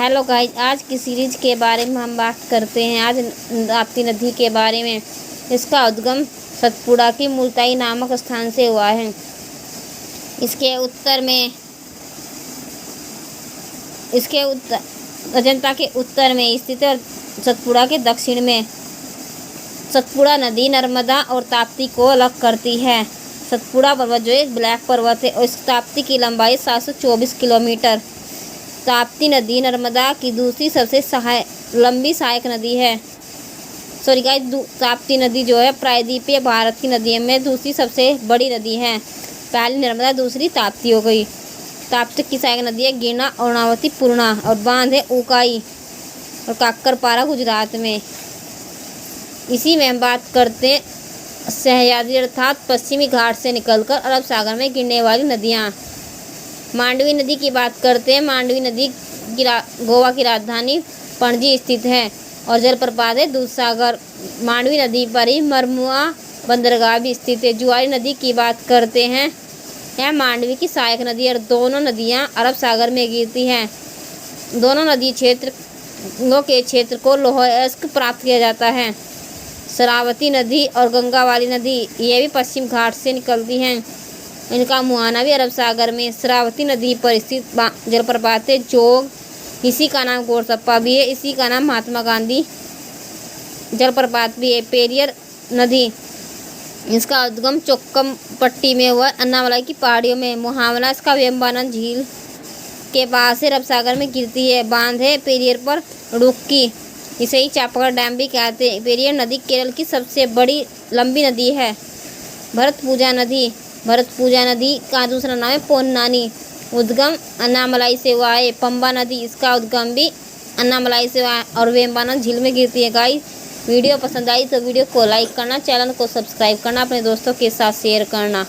Hello guys, आज की series के बारे में हम बात करते हैं। आज ताप्ती नदी के बारे में। इसका उद्गम सतपुड़ा की मुल्ताई नामक स्थान से हुआ है। इसके उत्तर अजंता के उत्तर में स्थित है और सतपुड़ा के दक्षिण में। सतपुड़ा नदी नर्मदा और ताप्ती को अलग करती है। सतपुड़ा पर्वत जो एक ब्लैक पर्वत है और इस ताप्ती की लंबाई 724 किलोमीटर। ताप्ती नदी नर्मदा की दूसरी सबसे लंबी सहायक नदी है। सॉरी गाइस, ताप्ती नदी जो है प्रायद्वीपीय भारत की नदियों में दूसरी सबसे बड़ी नदी है। पहली नर्मदा, दूसरी ताप्ती हो गई। ताप्ती की सहायक नदी है गिरना, अर्णावती, पूर्णा और बांध है ऊकाई और काकरपारा गुजरात में। इसी में हम बात करते हैं सह्याद्री अर्थात पश्चिमी घाट से निकलकर अरब सागर में गिरने वाली नदियाँ। मांडवी नदी की बात करते हैं। मांडवी नदी गोवा की राजधानी पणजी स्थित है और जलप्रपात है दूधसागर। मांडवी नदी पर ही मरमुआ बंदरगाह भी स्थित है। जुआरी नदी की बात करते हैं। यह मांडवी की सहायक नदी और दोनों नदियां अरब सागर में गिरती हैं। दोनों नदी के क्षेत्र को लोहयस्क प्राप्त किया जाता है। शरावती नदी और गंगावाली नदी ये भी पश्चिम घाट से निकलती हैं। इनका मुहाना भी अरब सागर में। शरावती नदी पर स्थित जलप्रपात है जोग, इसी का नाम गोरसप्पा भी है, इसी का नाम महात्मा गांधी जलप्रपात भी है। पेरियर नदी, इसका उद्गम चोक्कम पट्टी में हुआ अन्नामलाई की पहाड़ियों में। मुहावना इसका वेम्बानंद झील के पास है, अरब सागर में गिरती है। बांध है पेरियर पर रुक्की, इसे ही चापागढ़ डैम भी कहते हैं। पेरियर नदी केरल की सबसे बड़ी लंबी नदी है। भरतपूजा नदी का दूसरा नाम है पोन्नानी। उद्गम अन्नामलाई से हुआ है। पंबा नदी, इसका उद्गम भी अन्नामलाई से हुआ है और वेम्बानंद झील में गिरती है। गाइस, वीडियो पसंद आई तो वीडियो को लाइक करना, चैनल को सब्सक्राइब करना, अपने दोस्तों के साथ शेयर करना।